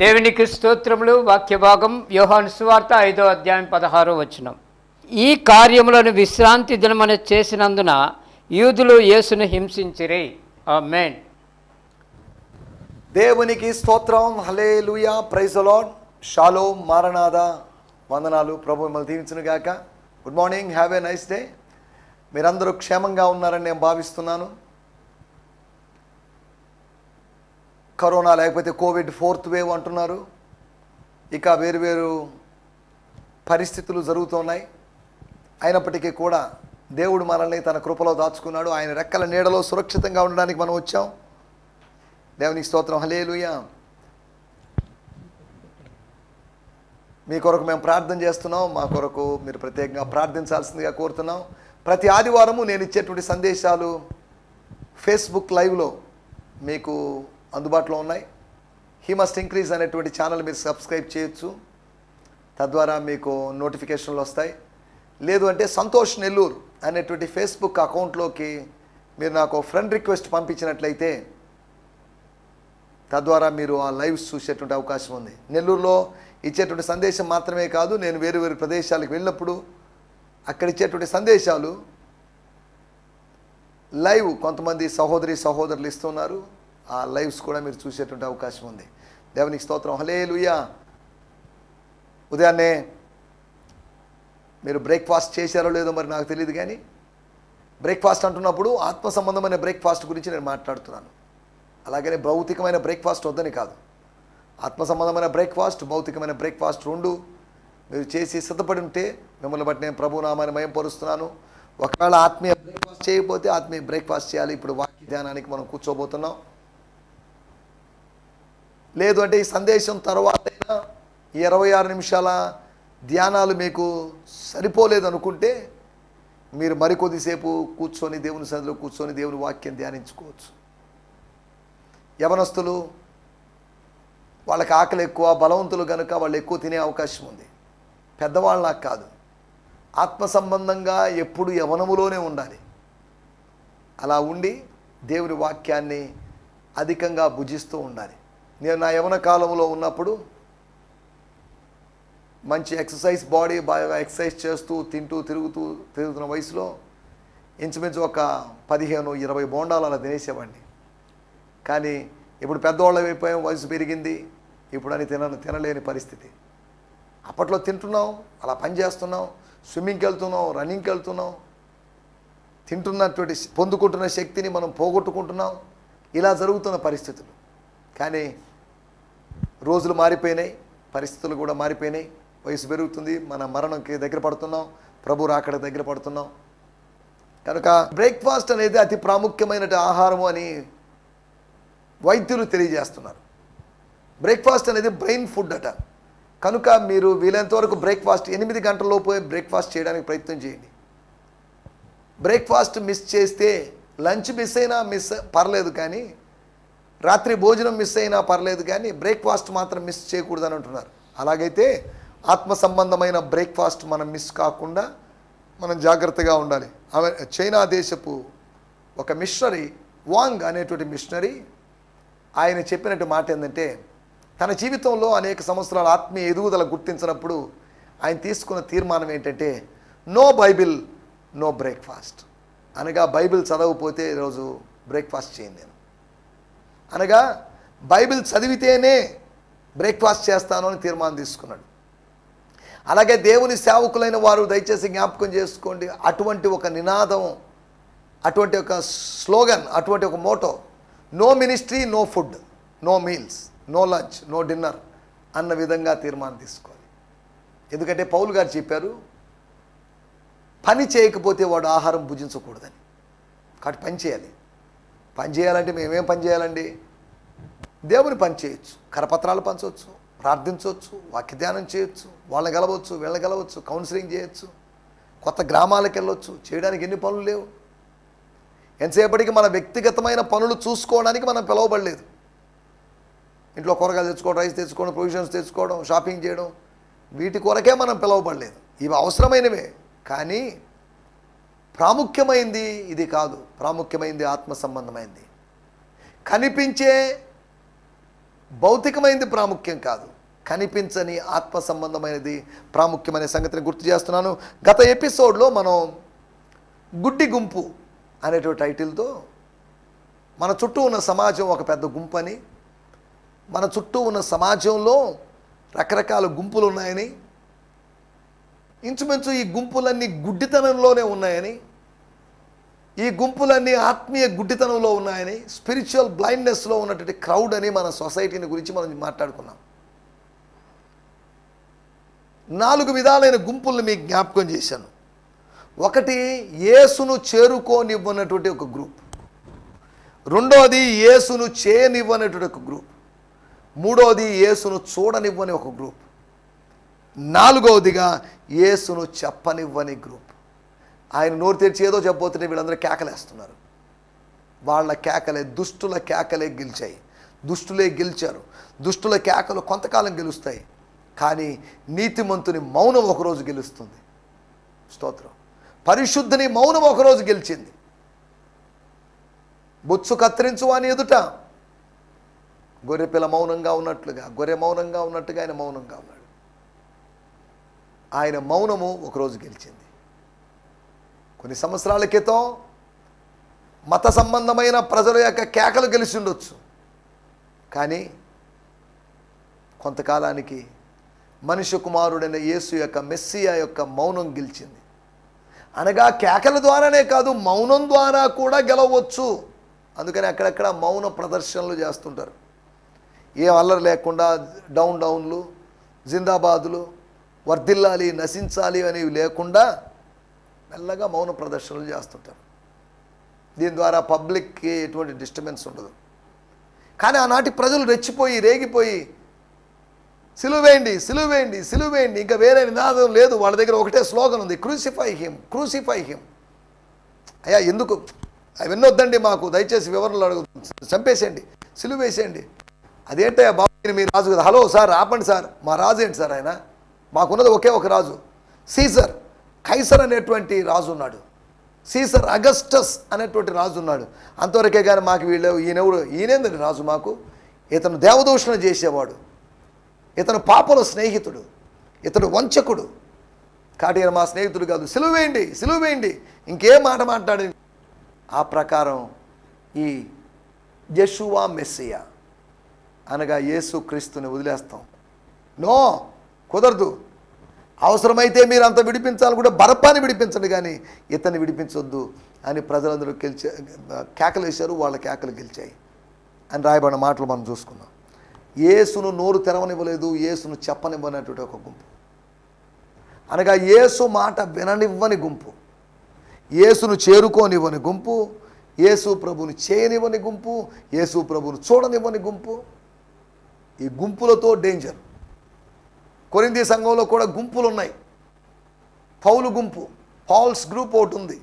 దేవునికి స్తోత్రములు. వాక్య భాగం యోహాను సువార్త 5వ అధ్యాయం 16వ వచనం. ఈ కార్యములను విశ్రాంతి దినమున చేసినందున యూదులు యేసును హింసించిరి. ఆమేన్. దేవునికి స్తోత్రం. హల్లెలూయా. Praise the lord. షాలోమ్. మారనాథా. వందనాలు. ప్రభు మిమ్మల్ని దీవించును గాక. Good morning. Have a nice day. మీరందరూ క్షేమంగా ఉన్నారని నేను భావిస్తున్నాను. కరోనా లేకపోతే కోవిడ్ 4th వేవ్ అంటున్నారు. ఇక వేరు పరిస్థితులు జరుగుతున్నాయి. అయినప్పటికీ కూడా దేవుడు మనల్ని తన కృపలో దాచుకున్నాడు. ఆయన రెక్కల నీడలో సురక్షితంగా ఉండడానికి మనం వచ్చాం. దేవునికి స్తోత్రం. హల్లెలూయా. మీ కొరకు మేము ప్రార్థన చేస్తున్నాం. మా కొరకు మీరు ప్రత్యేకంగా ప్రార్థించాల్సిందిగా కోరుతున్నాం. ప్రతి ఆదివారము నేను ఇచ్చేటువంటి సందేశాలు ఫేస్బుక్ లైవ్లో మీకు అందుబాటులో ఉన్నాయి. హీ మస్ట్ ఇంక్రీజ్ అనేటువంటి ఛానల్ మీరు సబ్స్క్రైబ్ చేయొచ్చు. తద్వారా మీకు నోటిఫికేషన్లు వస్తాయి. లేదు అంటే సంతోష్ నెల్లూరు అనేటువంటి ఫేస్బుక్ అకౌంట్లోకి మీరు నాకు ఫ్రెండ్ రిక్వెస్ట్ పంపించినట్లయితే తద్వారా మీరు ఆ లైవ్స్ చూసేటువంటి అవకాశం ఉంది. నెల్లూరులో ఇచ్చేటువంటి సందేశం మాత్రమే కాదు, నేను వేరు ప్రదేశాలకు వెళ్ళినప్పుడు అక్కడ ఇచ్చేటువంటి సందేశాలు లైవ్ కొంతమంది సహోదరులు ఇస్తున్నారు. ఆ లైవ్స్ కూడా మీరు చూసేటువంటి అవకాశం ఉంది. దేవునికి స్తోత్రం. హల్లెలూయా. ఉదయాన్నే మీరు బ్రేక్ఫాస్ట్ చేశారో లేదో మరి నాకు తెలియదు, కానీ బ్రేక్ఫాస్ట్ అంటున్నప్పుడు ఆత్మ సంబంధమైన బ్రేక్ఫాస్ట్ గురించి నేను మాట్లాడుతున్నాను. అలాగనే భౌతికమైన బ్రేక్ఫాస్ట్ వద్దని కాదు. ఆత్మ సంబంధమైన బ్రేక్ఫాస్ట్, భౌతికమైన బ్రేక్ఫాస్ట్ రెండు మీరు చేసి సిద్ధపడి ఉంటే మిమ్మల్ని బట్టి నేను ప్రభు నామాన్ని మహిమపరుస్తున్నాను. ఒకవేళ ఆత్మీయ బ్రేక్ఫాస్ట్ చేయకపోతే ఆత్మీయ బ్రేక్ఫాస్ట్ చేయాలి. ఇప్పుడు వాక్య ధ్యానానికి మనం కూర్చోబోతున్నాం. లేదు అంటే ఈ సందేశం తర్వాతైనా 26 నిమిషాల ధ్యానాలు మీకు సరిపోలేదు అనుకుంటే మీరు మరికొద్దిసేపు కూర్చొని దేవుని సన్నిధిలో కూర్చొని దేవుని వాక్యం ధ్యానించుకోవచ్చు. యవనస్తులు వాళ్ళకి ఆకలి ఎక్కువ, బలవంతులు కనుక వాళ్ళు ఎక్కువ తినే అవకాశం ఉంది. పెద్దవాళ్ళు నాకు కాదు, ఆత్మ సంబంధంగా ఎప్పుడు యవనములోనే ఉండాలి. అలా ఉండి దేవుని వాక్యాన్ని అధికంగా భుజిస్తూ ఉండాలి. నేను నా యవన కాలంలో ఉన్నప్పుడు మంచి ఎక్సర్సైజ్, బాడీ బాగా ఎక్సర్సైజ్ చేస్తూ తిరుగుతున్న వయసులో ఇంచుమించు ఒక 15-20 బోండాలు అలా తినేసేవాడిని. కానీ ఇప్పుడు పెద్దవాళ్ళం అయిపోయాం, వయసు పెరిగింది, ఇప్పుడు అని తినలేని పరిస్థితి. అప్పట్లో తింటున్నాం, అలా పని చేస్తున్నాం, స్విమ్మింగ్కి వెళ్తున్నాం, రన్నింగ్కి వెళ్తున్నాం, తింటున్నటువంటి పొందుకుంటున్న శక్తిని మనం పోగొట్టుకుంటున్నాం. ఇలా జరుగుతున్న పరిస్థితులు. కానీ రోజులు మారిపోయినాయి, పరిస్థితులు కూడా మారిపోయినాయి. వయసు పెరుగుతుంది, మన మరణంకి దగ్గర పడుతున్నాం, ప్రభు రాకడ దగ్గర పడుతున్నాం. కనుక బ్రేక్ఫాస్ట్ అనేది అతి ప్రాముఖ్యమైన ఆహారము అని వైద్యులు తెలియజేస్తున్నారు. బ్రేక్ఫాస్ట్ అనేది బ్రెయిన్ ఫుడ్ అట. కనుక మీరు వీలైనంత వరకు బ్రేక్ఫాస్ట్ 8 గంటలలోపు బ్రేక్ఫాస్ట్ చేయడానికి ప్రయత్నం చేయండి. బ్రేక్ఫాస్ట్ మిస్ చేస్తే, లంచ్ మిస్ అయినా పర్లేదు, కానీ రాత్రి భోజనం మిస్ అయినా పర్లేదు, కానీ బ్రేక్ఫాస్ట్ మాత్రం మిస్ చేయకూడదని అంటున్నారు. అలాగైతే ఆత్మ సంబంధమైన బ్రేక్ఫాస్ట్ మనం మిస్ కాకుండా మనం జాగ్రత్తగా ఉండాలి. చైనా దేశపు ఒక మిషనరీ, వాంగ్ అనేటువంటి మిషనరీ, ఆయన చెప్పినట్టు మాట ఏంటంటే, తన జీవితంలో అనేక సంవత్సరాల ఆత్మీయ ఎదుగుదల గుర్తించినప్పుడు ఆయన తీసుకున్న తీర్మానం ఏంటంటే, నో బైబిల్ నో బ్రేక్ఫాస్ట్. అనగా బైబిల్ చదవకపోతే ఈరోజు బ్రేక్ఫాస్ట్ చేయండి నేను. అనగా బైబిల్ చదివితేనే బ్రేక్ఫాస్ట్ చేస్తాను అని తీర్మానం తీసుకున్నాడు. అలాగే దేవుని సేవకులైన వారు దయచేసి జ్ఞాపకం చేసుకోండి, అటువంటి ఒక నినాదం, అటువంటి ఒక స్లోగన్, అటువంటి ఒక motto, no ministry no food, no meals, no lunch, no dinner అన్న విధంగా తీర్మానం తీసుకోవాలి. ఎందుకంటే పౌలు గారు చెప్పారు, పని చేయకపోతే వాడు ఆహారం భుజించకూడదని. కాబట్టి పని చేయాలి. పని చేయాలంటే మేమేం పని చేయాలండి? దేవుని పని చేయొచ్చు, కరపత్రాలు పంచవచ్చు, ప్రార్థించవచ్చు, వాక్య ధ్యానం చేయొచ్చు, వాళ్ళని గెలవచ్చు, వీళ్ళని గెలవచ్చు, కౌన్సిలింగ్ చేయొచ్చు, కొత్త గ్రామాలకు వెళ్ళొచ్చు. చేయడానికి ఎన్ని పనులు లేవు? ఎంతసేపటికి మన వ్యక్తిగతమైన పనులు చూసుకోవడానికి మనం పిలవబడలేదు. ఇంట్లో కూరగాయలు తెచ్చుకోవడం, రైస్ తెచ్చుకోవడం, ప్రొవిజన్స్ తెచ్చుకోవడం, షాపింగ్ చేయడం, వీటి కొరకే మనం పిలవబడలేదు. ఇవి అవసరమైనవే, కానీ ప్రాముఖ్యమైంది ఇది కాదు. ప్రాముఖ్యమైంది ఆత్మ సంబంధమైంది. కనిపించే భౌతికమైనది ప్రాముఖ్యం కాదు, కనిపించని ఆత్మ సంబంధమైనది ప్రాముఖ్యమైన సంగతిని గుర్తు చేస్తున్నాను. గత ఎపిసోడ్లో మనం గుడ్డి గుంపు అనేటువంటి టైటిల్తో మన చుట్టూ ఉన్న సమాజం ఒక పెద్ద గుంపు అని, మన చుట్టూ ఉన్న సమాజంలో రకరకాల గుంపులు ఉన్నాయని, ఇంచుమించు ఈ గుంపులన్నీ గుడ్డితనంలోనే ఉన్నాయని, ఈ గుంపులన్నీ ఆత్మీయ గుడ్డితనంలో ఉన్నాయని, స్పిరిచువల్ బ్లైండ్నెస్లో ఉన్నటువంటి క్రౌడ్ అని మన సొసైటీని గురించి మనం మాట్లాడుకున్నాం. 4 విధాలైన గుంపుల్ని మీకు జ్ఞాపకం చేశాను. ఒకటి, యేసును చేరుకోనివ్వనటువంటి ఒక గ్రూప్. రెండోది, యేసును చేయనివ్వనటువంటి ఒక గ్రూప్. మూడోది, యేసును చూడనివ్వని ఒక గ్రూప్. నాలుగవదిగా, యేసును చెప్పనివ్వని గ్రూప్. ఆయన నోరు తెరిచి ఏదో చెప్పబోతుంటే వీళ్ళందరూ కేకలేస్తున్నారు. వాళ్ళ కేకలే, దుష్టుల కేకలే గెలిచాయి. దుష్టులే గెలిచారు. దుష్టుల కేకలు కొంతకాలం గెలుస్తాయి, కానీ నీతిమంతుని మౌనం ఒకరోజు గెలుస్తుంది. స్తోత్రం. పరిశుద్ధుని మౌనం ఒకరోజు గెలిచింది. బొత్సు కత్తిరించు అని ఎదుట గొర్రెపిల్ల మౌనంగా ఉన్నట్లుగా, గొర్రె మౌనంగా ఉన్నట్టుగా ఆయన మౌనంగా ఉన్నాడు. ఆయన మౌనము ఒకరోజు గెలిచింది. కొన్ని సంవత్సరాల క్రితం మత సంబంధమైన ప్రజల యొక్క కేకలు గెలిచి ఉండొచ్చు, కానీ కొంతకాలానికి మనుష్య కుమారుడైన యేసు యొక్క మెస్సియా యొక్క మౌనం గెలిచింది. అనగా కేకల ద్వారానే కాదు, మౌనం ద్వారా కూడా గెలవచ్చు. అందుకని అక్కడక్కడ మౌన ప్రదర్శనలు చేస్తుంటారు. ఏ అల్లరి లేకుండా డౌన్లు, జిందాబాదులు, వర్ధిల్లాలి, నశించాలి అనేవి లేకుండా మెల్లగా మౌన ప్రదర్శనలు చేస్తుంటారు. దీని ద్వారా పబ్లిక్కి ఎటువంటి డిస్టర్బెన్స్ ఉండదు. కానీ ఆనాటి ప్రజలు రెచ్చిపోయి, రేగిపోయి, సిలువేయండి, సిలువేయండి, సిలువేయండి, ఇంకా వేరే నినాదం లేదు. వాళ్ళ దగ్గర ఒకటే స్లోగన్ ఉంది, క్రూసిఫై హిమ్, క్రూసిఫై హిమ్. అయ్యా ఎందుకు అవన్నీ వద్దండి, మాకు దయచేసి వివరణలు అడుగు, చంపేసేయండి, సిలువేసేయండి. అదేంటయ్యా బాబు, మీ రాజు కదా. హలో సార్, ఆపండి సార్, మా రాజు ఏంటి సార్? ఆయన మాకున్నది ఒకే ఒక రాజు, సీజర్. కైసర్ అనేటువంటి రాజు ఉన్నాడు, సీజర్ అగస్టస్ అనేటువంటి రాజు ఉన్నాడు. అంతవరకే కానీ మాకు వీళ్ళు ఈయనేందండి రాజు మాకు? ఇతను దేవదూషణ చేసేవాడు, ఇతను పాపల స్నేహితుడు, ఇతడు వంచకుడు, కాబట్టి ఈయన మా స్నేహితుడు కాదు, సిలువేయండి, సిలువేయండి, ఇంకేం మాట మాట్లాడి. ఆ ప్రకారం ఈ యెషువా మెస్సియా అనగా యేసు క్రీస్తుని వదిలేస్తాం. నో, కుదరదు. అవసరమైతే మీరు అంత విడిపించాలనుకుంటే బరప్పాని విడిపించండి, కానీ ఇతన్ని విడిపించొద్దు అని ప్రజలందరూ కేకలు వేశారు. వాళ్ళ కేకలు గెలిచాయి అని రాయబడిన మాటలు మనం చూసుకున్నాం. యేసును నోరు తెరవనివ్వలేదు, యేసును చెప్పనివ్వనటువంటి ఒక గుంపు, అనగా యేసు మాట విననివ్వని గుంపు, యేసును చేరుకోనివ్వని గుంపు, యేసు ప్రభుని చేయనివ్వని గుంపు, యేసు ప్రభుని చూడనివ్వని గుంపు. ఈ గుంపులతో డేంజర్. కొరింథీ సంఘంలో కూడా గుంపులు ఉన్నాయి. పౌలు గుంపు, పాల్స్ గ్రూప్ ఒకటి ఉంది.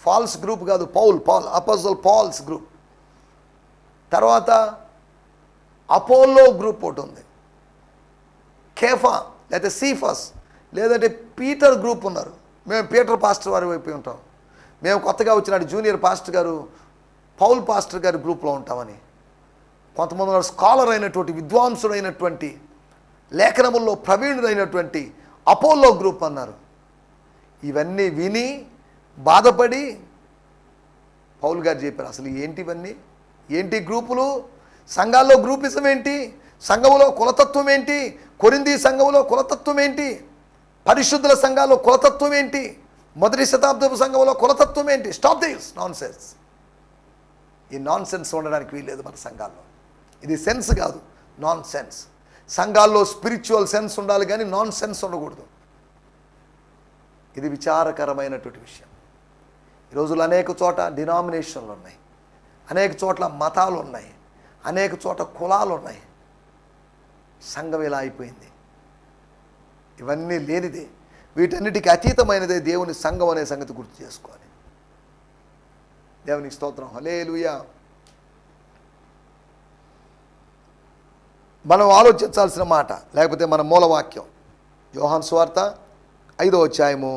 ఫాల్స్ గ్రూప్ కాదు, పౌల్ అపోజిల్ పాల్స్ గ్రూప్. తర్వాత అపోలో గ్రూప్ ఒకటి ఉంది. కేఫా లేకపోతే సీఫస్ లేదంటే పీటర్ గ్రూప్ ఉన్నారు. మేము పీటర్ పాస్టర్ వారి వైపు ఉంటాం. మేము కొత్తగా వచ్చినట్టు జూనియర్ పాస్టర్ గారు పౌల్ పాస్టర్ గారి గ్రూప్లో ఉంటామని. కొంతమంది ఉన్నారు స్కాలర్ అయినటువంటి, విద్వాంసుడైనటువంటి, లేఖనముల్లో ప్రవీణుడైనటువంటి అపోలో గ్రూప్ అన్నారు. ఇవన్నీ విని బాధపడి పౌల్ గారు చెప్పారు, అసలు ఏంటి ఇవన్నీ, ఏంటి గ్రూపులు, సంఘాల్లో గ్రూపిజం ఏంటి, సంఘములో కులతత్వం ఏంటి, కొరింథీ సంఘములో కులతత్వం ఏంటి, పరిశుద్ధుల సంఘాల్లో కులతత్వం ఏంటి, మొదటి శతాబ్దపు సంఘంలో కులతత్వం ఏంటి. Stop this non sense. ఈ నాన్ సెన్స్ ఉండడానికి వీల్లేదు మన సంఘాల్లో. ఇది సెన్స్ కాదు, నాన్ సెన్స్. సంఘాల్లో స్పిరిచువల్ సెన్స్ ఉండాలి, కానీ నాన్ సెన్స్ ఉండకూడదు. ఇది విచారకరమైనటువంటి విషయం. ఈ రోజుల్లో అనేక చోట డినామినేషన్లు ఉన్నాయి, అనేక చోట్ల మతాలు ఉన్నాయి, అనేక చోట కులాలు ఉన్నాయి. సంఘం ఇలా అయిపోయింది. ఇవన్నీ లేనిదే, వీటన్నిటికీ అతీతమైనదే దేవుని సంఘం అనే సంగతి గుర్తు చేసుకోవాలి. దేవునికి స్తోత్రం, హల్లెలూయా. మనం ఆలోచించాల్సిన మాట, లేకపోతే మన మూలవాక్యం యోహాను సువార్త 5వ అధ్యాయము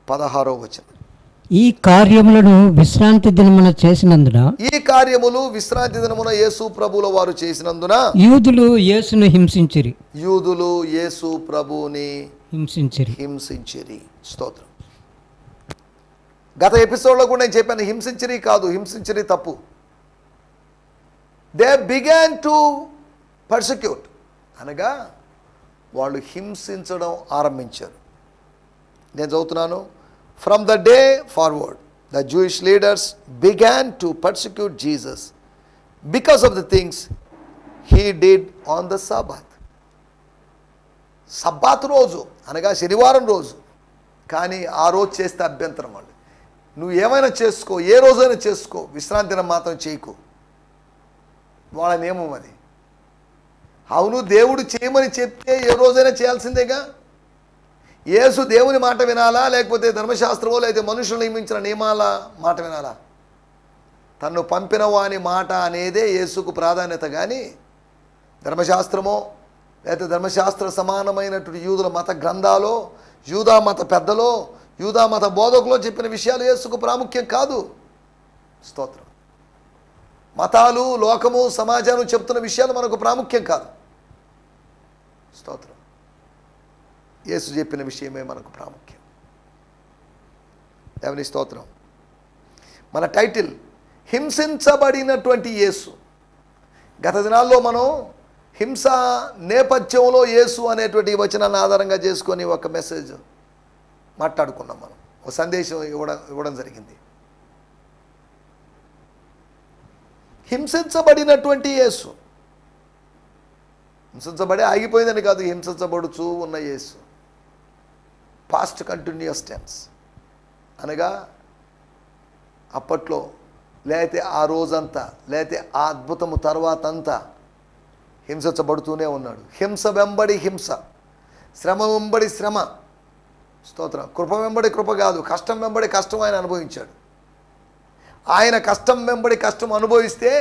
16వ వచనం. ఈ కార్యములను విశ్రాంతి దినమున చేసినందున ఈ కార్యములు విశ్రాంతి దినమున యేసు ప్రభువుల వారు చేసినందున యూదులు యేసును హింసించిరి. యూదులు యేసు ప్రభువుని హింసించిరి. హింసించిరి. స్తోత్రం. గత ఎపిసోడ్లో కూడా నేను చెప్పాను, హింసించిరి కాదు, హింసించిరి తప్పు. దే బిగాన్ టు పర్సిక్యూట్, అనగా వాళ్ళు హింసించడం ఆరంభించారు. నేను చదువుతున్నాను. From the day forward the Jewish leaders began to persecute Jesus because of the things he did on the Sabbath. Sabbath రోజు అనగా శనివారం రోజు, కానీ ఆ రోజు చేస్తే అభ్యంతరం. వాళ్ళు నువ్వు ఏమైనా చేసుకో, ఏ రోజైనా చేసుకో, విశ్రాంతి దినం మాత్రం చేయకు. వాళ్ళ నియమం అది. అవును, దేవుడు చేయమని చెప్తే ఏ రోజైనా చేయాల్సిందేగా. యేసు దేవుని మాట వినాలా, లేకపోతే ధర్మశాస్త్రమో లేకపోతే మనుషులు నియమించిన నియమాల మాట వినాలా? తన్ను పంపిన వాని మాట అనేదే యేసుకు ప్రాధాన్యత. కానీ ధర్మశాస్త్రమో లేకపోతే ధర్మశాస్త్ర సమానమైనటువంటి యూదుల మత గ్రంథాలో, యూదా మత పెద్దలో, యూదా మత బోధకులో చెప్పిన విషయాలు యేసుకు ప్రాముఖ్యం కాదు. స్తోత్రం. మతాలు, లోకము, సమాజాలు చెప్తున్న విషయాలు మనకు ప్రాముఖ్యం కాదు. స్తోత్రం. యేసు చెప్పిన విషయమే మనకు ప్రాముఖ్యం. దేవుని స్తోత్రం. మన టైటిల్ హింసించబడినటువంటి యేసు. గత దినాల్లో మనం హింస నేపథ్యంలో యేసు అనేటువంటి వచనాన్ని ఆధారంగా చేసుకొని ఒక మెసేజ్ మాట్లాడుకున్నాం. మనం ఒక సందేశం ఇవ్వడం జరిగింది. హింసించబడినటువంటి యేసు. హింసించబడి ఆగిపోయిందని కాదు, హింసించబడుచూ ఉన్న యేసు. పాస్ట్ కంటిన్యూస్ టెన్స్, అనగా అప్పట్లో లేకపోతే ఆ రోజంతా లేకపోతే ఆ అద్భుతము తర్వాత అంతా హింసించబడుతూనే ఉన్నాడు. హింస వెంబడి హింస, శ్రమ వెంబడి శ్రమ. స్తోత్రం. కృప వెంబడి కృప కాదు, కష్టం వెంబడి కష్టం ఆయన అనుభవించాడు. ఆయన కష్టం వెంబడి కష్టం అనుభవిస్తే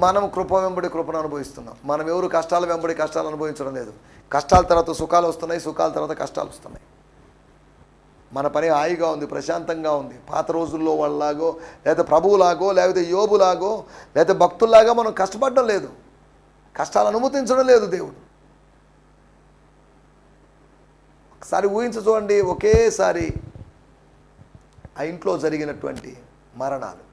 మనం కృప వెంబడి కృపను అనుభవిస్తున్నాం. మనం ఎవరు కష్టాల వెంబడి కష్టాలు అనుభవించడం లేదు. కష్టాల తర్వాత సుఖాలు వస్తున్నాయి, సుఖాల తర్వాత కష్టాలు వస్తున్నాయి. మన పని హాయిగా ఉంది, ప్రశాంతంగా ఉంది. పాత రోజుల్లో వాళ్ళలాగో లేకపోతే ప్రభువులాగో లేకపోతే యోబులాగో లేకపోతే భక్తుల్లాగా మనం కష్టపడడం లేదు, కష్టాలు అనుమతించడం లేదు దేవుడు. ఒకసారి ఊహించ చూడండి, ఒకేసారి ఆ ఇంట్లో జరిగినటువంటి మరణాలు.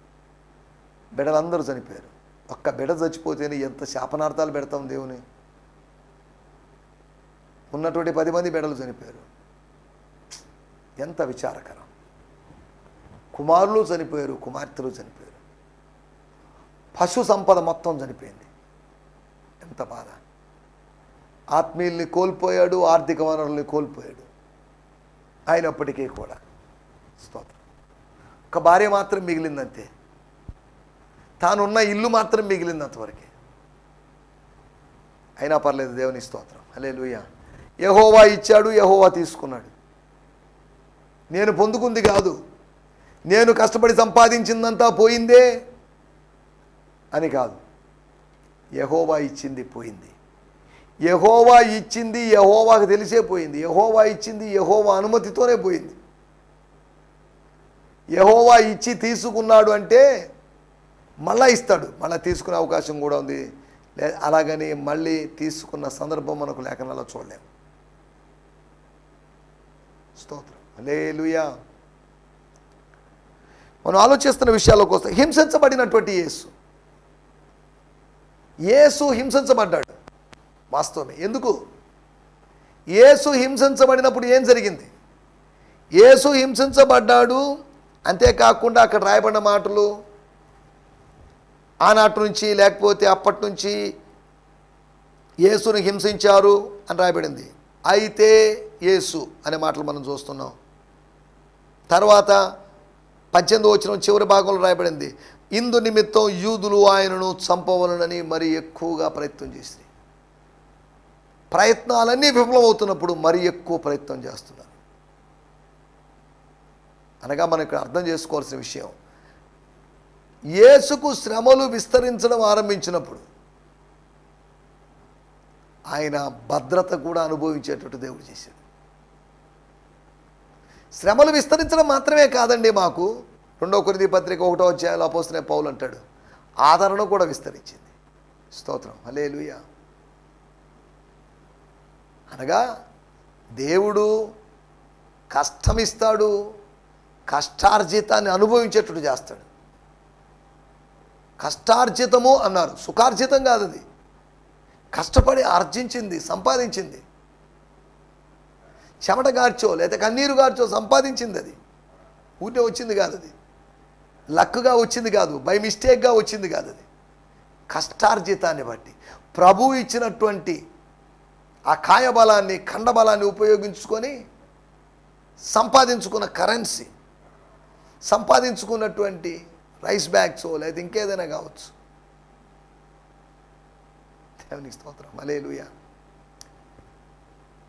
బిడ్డలందరూ చనిపోయారు. ఒక్క బిడ్డ చచ్చిపోతేనే ఎంత శాపనార్థాలు పెడతాం దేవుని. ఉన్నటువంటి 10 మంది బిడ్డలు చనిపోయారు. ఎంత విచారకరం. కుమారులు చనిపోయారు, కుమార్తెలు చనిపోయారు. పశు సంపద మొత్తం చనిపోయింది. ఎంత బాధ. ఆత్మీయుల్ని కోల్పోయాడు, ఆర్థిక వనరుల్ని కోల్పోయాడు. అయినప్పటికీ కూడా స్తోత్రం. ఒక భార్య మాత్రం మిగిలిందంతే. తానున్న ఇల్లు మాత్రం మిగిలిందంతవరకే. అయినా పర్లేదు, దేవుని స్తోత్రం. హల్లెలూయా. యెహోవా ఇచ్చాడు, యెహోవా తీసుకున్నాడు. నేను పొందుకుంది కాదు, నేను కష్టపడి సంపాదించిందంతా పోయిందే అని కాదు. యెహోవా ఇచ్చింది పోయింది. యెహోవా ఇచ్చింది యెహోవాకు తెలిసే పోయింది. యెహోవా ఇచ్చింది యెహోవా అనుమతితోనే పోయింది. యెహోవా ఇచ్చి తీసుకున్నాడు అంటే మళ్ళా ఇస్తాడు, మళ్ళీ తీసుకునే అవకాశం కూడా ఉంది. అలాగని మళ్ళీ తీసుకున్న సందర్భం మనకు లేఖనాల్లో చూడలేము. స్తోత్రం. హల్లెలూయా. మనం ఆలోచిస్తున్న విషయాల్లోకి వస్తే హింసించబడినటువంటి యేసు హింసించబడ్డాడు. వాస్తవమే. ఎందుకు? యేసు హింసించబడినప్పుడు ఏం జరిగింది? యేసు హింసించబడ్డాడు. అంతేకాకుండా అక్కడ రాయబడిన మాటలు ఆనాటి నుంచి లేకపోతే అప్పటి నుంచి యేసుని హింసించారు అని రాయబడింది. అయితే యేసు అనే మాటలు మనం చూస్తున్నాం. తర్వాత 18వ వచనం చివరి భాగంలో రాయబడింది, ఇందు నిమిత్తం యూదులు ఆయనను చంపవలనని మరి ఎక్కువగా ప్రయత్నం చేసి, ప్రయత్నాలన్నీ విఫలమవుతున్నప్పుడు మరి ఎక్కువ ప్రయత్నం చేస్తున్నారు. అనగా మనం ఇక్కడ అర్థం చేసుకోవాల్సిన విషయం, యేసుకు శ్రమలు విస్తరించడం ఆరంభించినప్పుడు ఆయన భద్రత కూడా అనుభవించేటట్టు దేవుడు చేశాడు. శ్రమలు విస్తరించడం మాత్రమే కాదండి మాకు. 2 కొరింథీ పత్రిక 1వ అధ్యాయంలో అపోస్తలుడైన పౌలు అంటాడు, ఆదరణ కూడా విస్తరించింది. స్తోత్రం, హల్లెలూయా. అనగా దేవుడు కష్టమిస్తాడు, కష్టార్జితాన్ని అనుభవించేటట్టు చేస్తాడు. కష్టార్జితము అన్నారు, సుఖార్జితం కాదు, అది కష్టపడి ఆర్జించింది, సంపాదించింది. చెమట గార్చో లేదా కన్నీరు గార్చో సంపాదించింది, అది ఊటే వచ్చింది కాదు, అది లక్గా వచ్చింది కాదు, బై మిస్టేక్గా వచ్చింది కాదు, అది కష్టార్జితాన్ని బట్టి ప్రభువు ఇచ్చినటువంటి ఆ కాయబలాన్ని, ఖండబలాన్ని ఉపయోగించుకొని సంపాదించుకున్న కరెన్సీ, సంపాదించుకున్నటువంటి రైస్ బ్యాగ్స్ లేదా ఇంకేదైనా కావచ్చు. దేవునికి స్తోత్రం, హల్లెలూయా.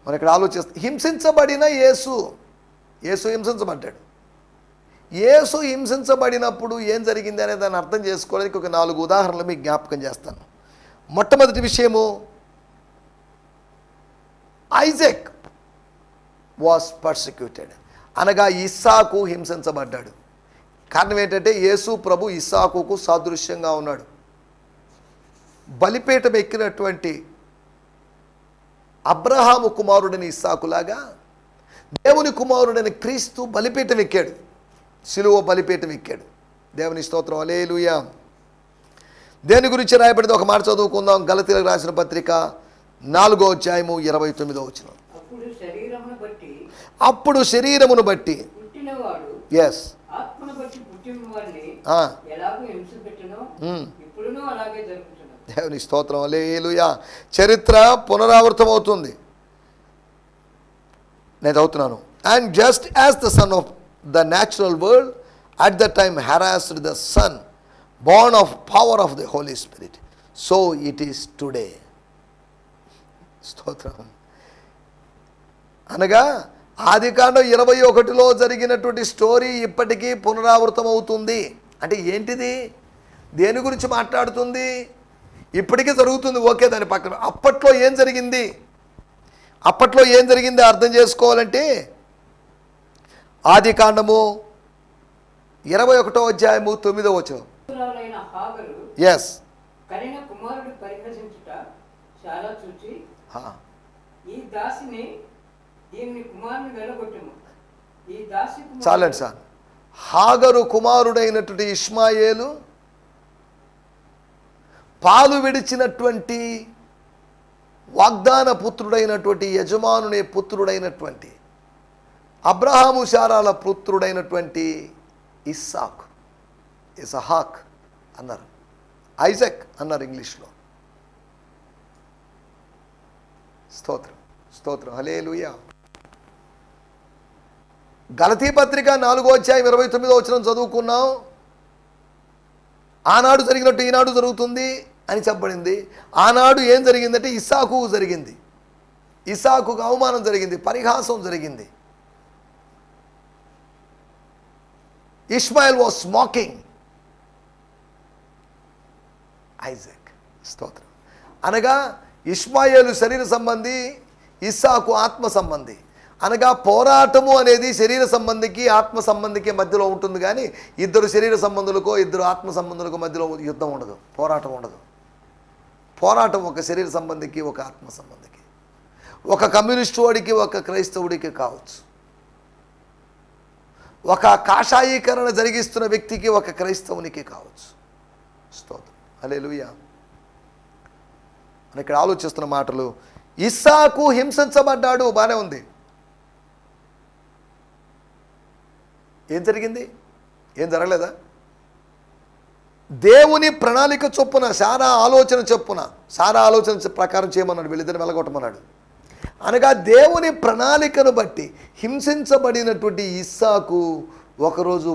మనం ఇక్కడ ఆలోచిస్తాం, హింసించబడిన యేసు హింసించబడ్డాడు. యేసు హింసించబడినప్పుడు ఏం జరిగింది అనే దాన్ని అర్థం చేసుకోవడానికి ఒక 4 ఉదాహరణలు మీకు జ్ఞాపకం చేస్తాను. మొట్టమొదటి విషయము, ఐజాక్ వాస్ పర్సిక్యూటెడ్, అనగా ఇస్సాకు హింసించబడ్డాడు. కారణం ఏంటంటే యేసు ప్రభు ఇస్సాకుకు సాదృశ్యంగా ఉన్నాడు. బలిపీఠం ఎక్కినటువంటి అబ్రహాము కుమారుడని ఇస్సాకులాగా దేవుని కుమారుడని క్రీస్తు బలిపీఠం ఎక్కాడు, సిలువ బలిపీఠం ఎక్కాడు. దేవుని స్తోత్రం, హల్లెలూయా. దేని గురించి రాయబడింది ఒక మాట చదువుకుందాం. గలతీయులకు రాసిన పత్రిక 4వ అధ్యాయము 29వ వచనం. అప్పుడు శరీరమును బట్టి ఎస్ దేవుని స్తోత్రం, హల్లెలూయా. చరిత్ర పునరావృతం అవుతుంది. నేను చదువుతున్నాను. And just as the son of the natural world at the time harassed the son born of power of the Holy Spirit, so it is today. స్తోత్రం. అనగా ఆదికాండం 21లో జరిగినటువంటి స్టోరీ ఇప్పటికీ పునరావృతం అవుతుంది. అంటే ఏంటిది, దేని గురించి మాట్లాడుతుంది? ఇప్పటికీ జరుగుతుంది, ఓకే, దాని పక్కన అప్పట్లో ఏం జరిగింది, అర్థం చేసుకోవాలంటే ఆదికాండము 21వ అధ్యాయము 9వ వచనం. ఎస్, చాలండి సార్. హాగరు కుమారుడైనటువంటి ఇష్మాయేలు పాలు విడిచినటువంటి వాగ్దాన పుత్రుడైనటువంటి యజమానుని పుత్రుడైనటువంటి అబ్రహాము శారాల పుత్రుడైనటువంటి ఇస్హాక్ అన్నారు, ఐజాక్ అన్నారు ఇంగ్లీష్లో. స్తోత్రం, స్తోత్రం, హల్లెలూయా. గలతీ పత్రిక 4వ అధ్యాయం 29వ వచనం చదువుకున్నాం. ఆనాడు జరిగినట్టు ఈనాడు జరుగుతుంది అని చెప్పబడింది. ఆనాడు ఏం జరిగిందంటే ఇస్సాకుకు జరిగింది, ఇస్సాకుకు అవమానం జరిగింది, పరిహాసం జరిగింది. Ishmael was smacking Isaac. స్తోత్రం. అనగా ఇష్మాయేలు శరీర సంబంధి, ఇస్సాకు ఆత్మ సంబంధి. అనగా పోరాటము అనేది శరీర సంబంధికి ఆత్మ సంబంధికి మధ్యలో ఉంటుంది, కానీ ఇద్దరు శరీర సంబంధులకో ఇద్దరు ఆత్మ సంబంధులకు మధ్యలో యుద్ధం ఉండదు, పోరాటం ఉండదు. పోరాటం ఒక శరీర సంబంధికి, ఒక ఆత్మ సంబంధికి, ఒక కమ్యూనిస్టు వాడికి, ఒక క్రైస్తవుడికి కావచ్చు, ఒక కాషాయీకరణ జరిగిస్తున్న వ్యక్తికి, ఒక క్రైస్తవునికి కావచ్చు. స్తోత్రం, హల్లెలూయా. అని ఇక్కడ ఆలోచిస్తున్న మాటలు. ఇస్సాకు హింసించబడ్డాడు, బాగానే ఉంది. ఏం జరిగింది? ఏం జరగలేదా? దేవుని ప్రణాళిక చొప్పున, సారా ఆలోచన ప్రకారం చేయమన్నాడు, వీళ్ళిద్దరిని వెలగొట్టమన్నాడు. అనగా దేవుని ప్రణాళికను బట్టి హింసించబడినటువంటి ఇస్సాకు ఒకరోజు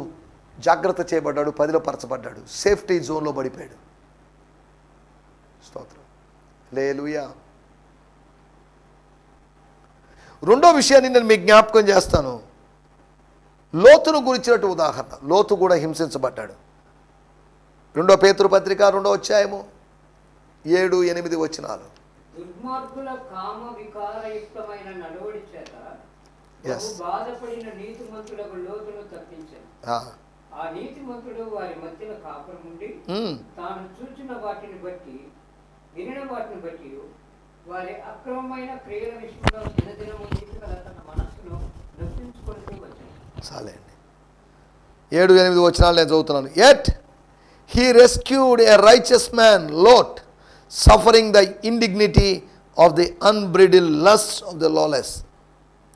జాగ్రత్త చేయబడ్డాడు, పదిలపరచబడ్డాడు, సేఫ్టీ జోన్లో పడిపోయాడు. స్తోత్రం, హల్లెలూయా. రెండో విషయాన్ని నేను మీకు జ్ఞాపకం చేస్తాను. లోతును గురించినట్టు ఉదాహరణ. లోతు కూడా హింసించబడ్డాడు. 2 పేతురు పత్రిక 2వ అధ్యాయము 7-8 వచనాలు. దుర్మార్గుల కామ వికారయుక్తమైన నడవడి చేత Yes. బహు బాధపడిన నీతిమంతులకు లోతును తప్పించాను. ఆ నీతిమంతుడు వారి మధ్యలో కాపురం ఉండి తాను చూచిన వాటిని బట్టి వినిన వాటిని బట్టి వారి అక్రమమైన క్రియల విషయంలో దినదినము నీతిగల తన మనస్సును నొప్పించుకుంటూ వచ్చాను. చాలే అండి. 7-8 వచనాలు నేను చదువుతున్నాను. Yet he rescued a righteous man, Lot, suffering the indignity of the unbridled lust of the lawless.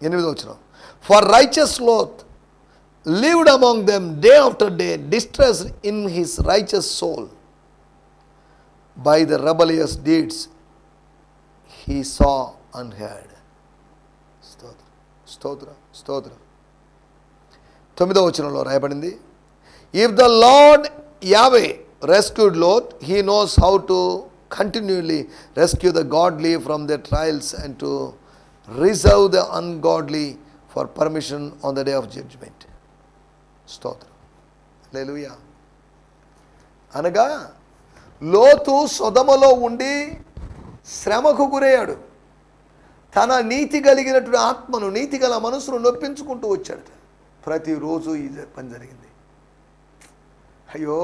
8 వచనం. For righteous Lot lived among them day after day, distressed in his righteous soul by the rebellious deeds he saw and heard. స్తోత్రం స్తోత్రం స్తోత్రం. 9వ వచనంలో రాయబడింది, if the lord యావే rescued Lot, he knows how to continually rescue the godly from their trials and to reserve the ungodly for permission on the day of judgment. స్తోత్రం హల్లెలూయా. అనగా లోతు సొదొమలో ఉండి శ్రమకు గురయ్యాడు. తన నీతి కలిగినటువంటి ఆత్మను, నీతి గల మనసును నొప్పించుకుంటూ వచ్చాడు. ప్రతిరోజు ఈ పని జరిగింది. అయ్యో,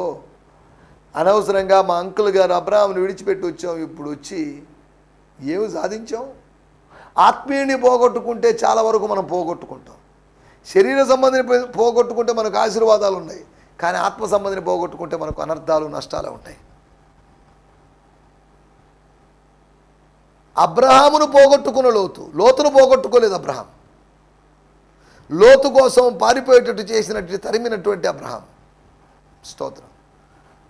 అనవసరంగా మా అంకుల్ గారు అబ్రాహాముని విడిచిపెట్టి వచ్చాం, ఇప్పుడు వచ్చి ఏమి సాధించాం? ఆత్మీయుని పోగొట్టుకుంటే చాలా వరకు మనం పోగొట్టుకుంటాం. శరీర సంబంధిని పోగొట్టుకుంటే మనకు ఆశీర్వాదాలు ఉన్నాయి, కానీ ఆత్మ సంబంధిని పోగొట్టుకుంటే మనకు అనర్థాలు, నష్టాలు ఉంటాయి. అబ్రహామును పోగొట్టుకున్న లోతును పోగొట్టుకోలేదు. అబ్రహాం లోతు కోసం పారిపోయేటట్టు చేసినట్టు తరిమినటువంటి అబ్రహాం. స్తోత్రం.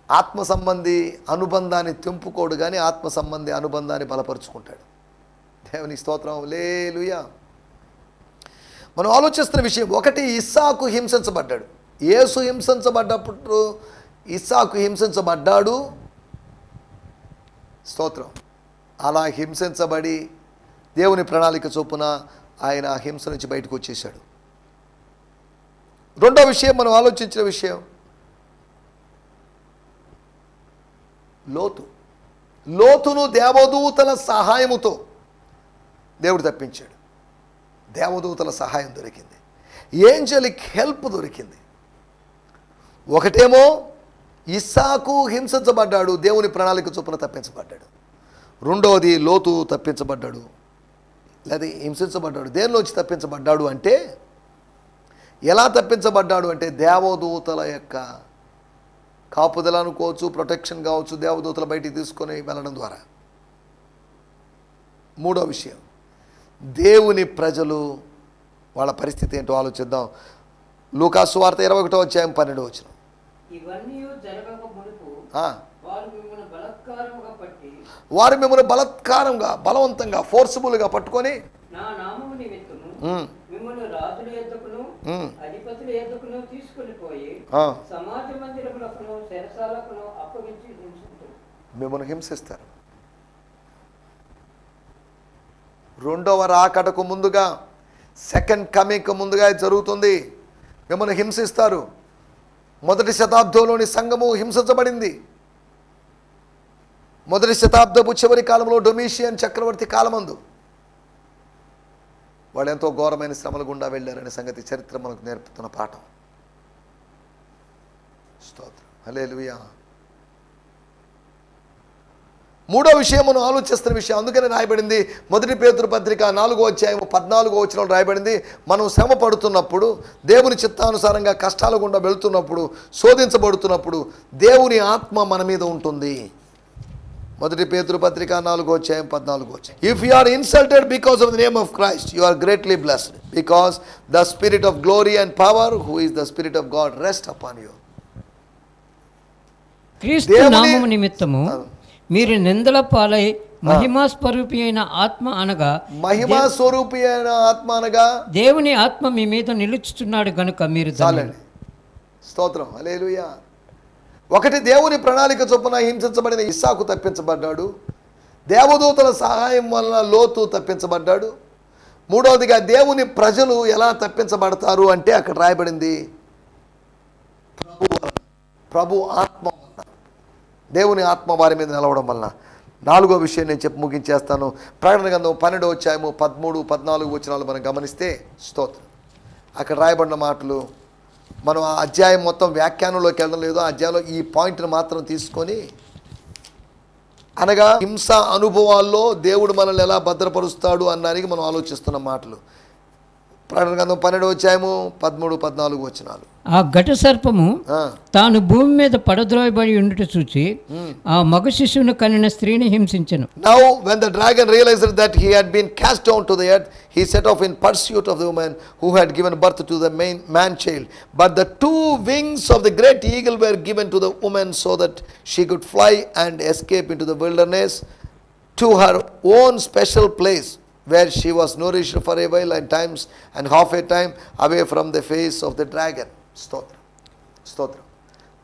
ఆత్మ సంబంధి అనుబంధాన్ని తెంపుకోడు, కానీ ఆత్మ సంబంధి అనుబంధాన్ని బలపరుచుకుంటాడు. దేవుని స్తోత్రం హల్లెలూయా. మనం ఆలోచిస్తున్న విషయం ఒకటి, ఇస్సాకు హింసించబడ్డాడు. యేసు హింసించబడ్డప్పుడు ఇస్సాకు హింసించబడ్డాడు. స్తోత్రం. అలా హింసించబడి దేవుని ప్రణాళిక చొప్పున ఆయన ఆ హింస నుంచి బయటకు వచ్చేసాడు. రెండో విషయం మనం ఆలోచించిన విషయం, లోతును దేవదూతల సహాయముతో దేవుడు తప్పించాడు. దేవదూతల సహాయం దొరికింది, ఏంజలిక్ హెల్ప్ దొరికింది. ఒకటేమో ఇస్సాకు హింసించబడ్డాడు, దేవుని ప్రణాళిక చొప్పున తప్పించబడ్డాడు. రెండవది లోతు తప్పించబడ్డాడు, లేదా హింసించబడ్డాడు. దేనిలోంచి తప్పించబడ్డాడు అంటే, ఎలా తప్పించబడ్డాడు అంటే దేవదూతల యొక్క కాపుదల అనుకోవచ్చు, ప్రొటెక్షన్ కావచ్చు, దేవదూతల బయటికి తీసుకొని వెళ్ళడం ద్వారా. మూడో విషయం, దేవుని ప్రజలు వాళ్ళ పరిస్థితి ఏంటో ఆలోచిద్దాం. లూకా సువార్త 21వ అధ్యాయం 12వ వచనం. ఇవన్నీ జరగక మునుపు వారు మిమ్మల్ని బలత్కారంగా, బలవంతంగా, ఫోర్సిబుల్గా పట్టుకొని నా నామము నిమిత్తము మిమ్మల్ని రాజుల యొద్దకును అధిపతుల యొద్దకును తీసుకొని పోయి సమాజ మందిరములకును చెరసాలకును అప్పగించి హింసిస్తారు. మిమ్మల్ని హింసిస్తారు. రెండవ రాకడకు ముందుగా, సెకండ్ కమింగ్కు ముందుగా జరుగుతుంది. మిమ్మల్ని హింసిస్తారు. మొదటి శతాబ్దంలోని సంఘము హింసించబడింది. మొదటి శతాబ్దపు చివరి కాలంలో డొమిషియన్ చక్రవర్తి కాలమందు వాళ్ళు ఎంతో ఘోరమైన శ్రమల గుండా వెళ్ళారనే సంగతి చరిత్ర మనకు నేర్పుతున్న పాఠం. స్తోత్రం హల్లెలూయా. మూడో విషయం మనం ఆలోచిస్తున్న విషయం, అందుకనే రాయబడింది మొదటి పేతురు పత్రిక 4వ అధ్యాయం 14వ వచనంలో రాయబడింది, మనం శ్రమ పడుతున్నప్పుడు, దేవుని చిత్తానుసారంగా కష్టాల గుండా వెళుతున్నప్పుడు, శోధించబడుతున్నప్పుడు దేవుని ఆత్మ మన మీద ఉంటుంది. మొదటి పేతురు పత్రిక 4వ అధ్యాయం 14వ వచనం. If you are insulted because of the name of Christ, you are greatly blessed, because the spirit of glory and power, who is the spirit of God, rest upon you. క్రీస్తు నామము నిమిత్తము మీరు నిందల పాలై మహిమా స్వరూపి అయిన ఆత్మ అనగా దేవుని ఆత్మ మీ మీద నిలుచుచున్నాడు గనుక మీరు చాలండి. స్తోత్రం హల్లెలూయా. ఒకటి, దేవుని ప్రణాళిక చొప్పున హింసించబడిన ఇస్సాకు తప్పించబడ్డాడు. దేవదూతల సహాయం వలన లోతు తప్పించబడ్డాడు. మూడవదిగా దేవుని ప్రజలు ఎలా తప్పించబడతారు అంటే అక్కడ రాయబడింది, ప్రభు ఆత్మ, దేవుని ఆత్మ వారి మీద నిలవడం వలన. నాలుగో విషయం నేను చెప్పి ముగించేస్తాను. ప్రకటన గ్రంథం 12వ అధ్యాయము 13, 14 వచనాలు మనం గమనిస్తే స్తోత్రం. అక్కడ రాయబడిన మాటలు మనం ఆ అధ్యాయం మొత్తం వ్యాఖ్యానంలోకి వెళ్ళడం లేదు. ఆ అధ్యాయంలో ఈ పాయింట్ని మాత్రం తీసుకొని, అనగా హింస అనుభవాల్లో దేవుడు మనల్ని ఎలా భద్రపరుస్తాడు అన్నానికి మనం ఆలోచిస్తున్న మాటలు. ప్రకటన గ్రంథం 12వ అధ్యాయము 13, 14 వచనాలు. ఆ ఘట సర్పము తాను భూమి మీద పడద్రోయబడి ఉండుట చూచి ఆ మగ శిశువును కనిన స్త్రీని హింసించెను. Now when the dragon realized that he had been cast down to the earth, he set off in pursuit of the woman who had given birth to the man child. But the two wings of the great eagle were given to the woman so that she could fly and escape into the wilderness to her own special place, where she was nourished for a while and times and half a time away from the face of the dragon. స్తోత్రం, స్తోత్రం.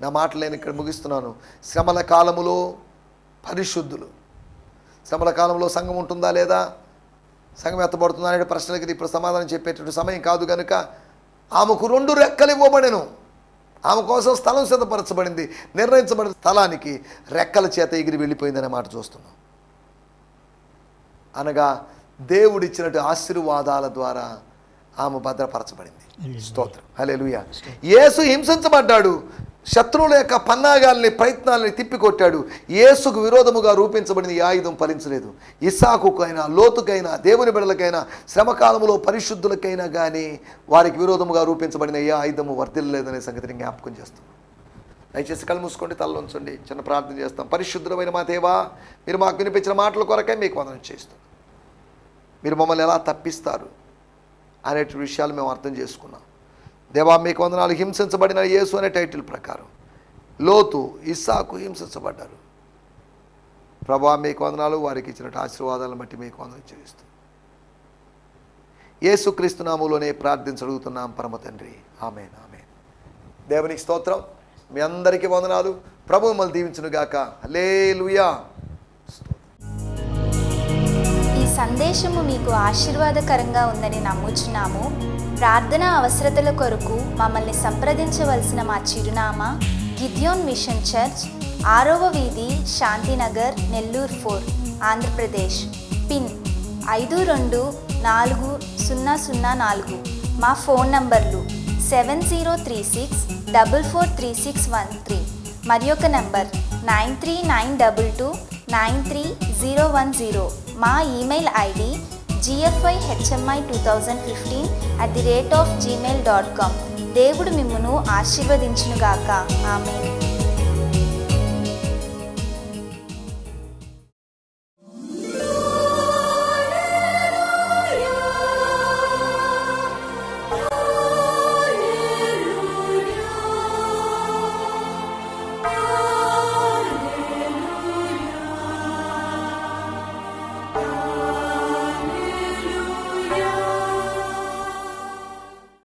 నా మాటలు నేను ఇక్కడ ముగిస్తున్నాను. శ్రమల కాలములో పరిశుద్ధులు, శ్రమల కాలంలో సంఘం ఉంటుందా లేదా, సంఘం ఎత్తబడుతుందా అనే ప్రశ్నలకి ఇప్పుడు సమాధానం చెప్పేటటువంటి సమయం కాదు కనుక ఆమెకు 2 రెక్కలు ఇవ్వబడెను. ఆమె కోసం స్థలం సిద్ధపరచబడింది. నిర్ణయించబడిన స్థలానికి రెక్కల చేత ఎగిరి వెళ్ళిపోయిందనే మాట చూస్తున్నాం. అనగా దేవుడిచ్చినట్టు ఆశీర్వాదాల ద్వారా ఆమె భద్రపరచబడింది. స్తోత్రం, హల్లెలూయా. యేసు హింసించబడ్డాడు. శత్రువుల యొక్క పన్నాగాల్ని, ప్రయత్నాలని తిప్పికొట్టాడు. యేసుకు విరోధముగా రూపించబడిన ఈ ఆయుధం ఫలించలేదు. ఇస్సాకుకైనా, లోతుకైనా, దేవుని బిడ్డలకైనా, శ్రమకాలంలో పరిశుద్ధులకైనా కానీ వారికి విరోధముగా రూపించబడిన ఏ ఆయుధము వర్ధిల్లలేదనే సంగతిని జ్ఞాపకం చేస్తున్నాం. దయచేసి కళ్ళు మూసుకోండి, తల ఉంచండి, చిన్న ప్రార్థన చేస్తాం. పరిశుద్ధమైన మా దేవా, మీరు మాకు వినిపించిన మాటల కొరకే మీకు వందనం చేస్తాం. మీరు మమ్మల్ని ఎలా తప్పిస్తారు అనే విషయాలు మేము అర్థం చేసుకున్నాం. దేవా మీకు వందనాలు. హింసించబడిన యేసు అనే టైటిల్ ప్రకారం లోతు, ఇస్సాకు హింసించబడ్డారు. ప్రభా మీకు వందనాలు. వారికి ఇచ్చినట్టు ఆశీర్వాదాలను బట్టి మీకు వందనం చెల్లిస్తాం. యేసుక్రీస్తు నామములోనే ప్రార్థించగలుగుతున్నాం పరమ తండ్రి, ఆమేన్, ఆమేన్. దేవునికి స్తోత్రం. మీ అందరికీ వందనాలు. ప్రభు మిమ్మల్ని దీవించునుగాక. హల్లెలూయా. సందేశము మీకు ఆశీర్వాదకరంగా ఉందని నమ్ముచున్నాము. ప్రార్థనా అవసరతల కొరకు మమ్మల్ని సంప్రదించవలసిన మా చిరునామా గిద్యోన్ మిషన్ చర్చ్, 6వ వీధి, శాంతినగర్, నెల్లూరు 4, ఆంధ్రప్రదేశ్. పిన్ 524004. మా ఫోన్ నంబర్లు 7036443613 మరి ఒక నంబర్ 9392293010. మా ఈమెయిల్ ఐడి gfihmi2015@gmail.com. దేవుడు మిమ్మును ఆశీర్వదించునుగాక. ఆమేన్.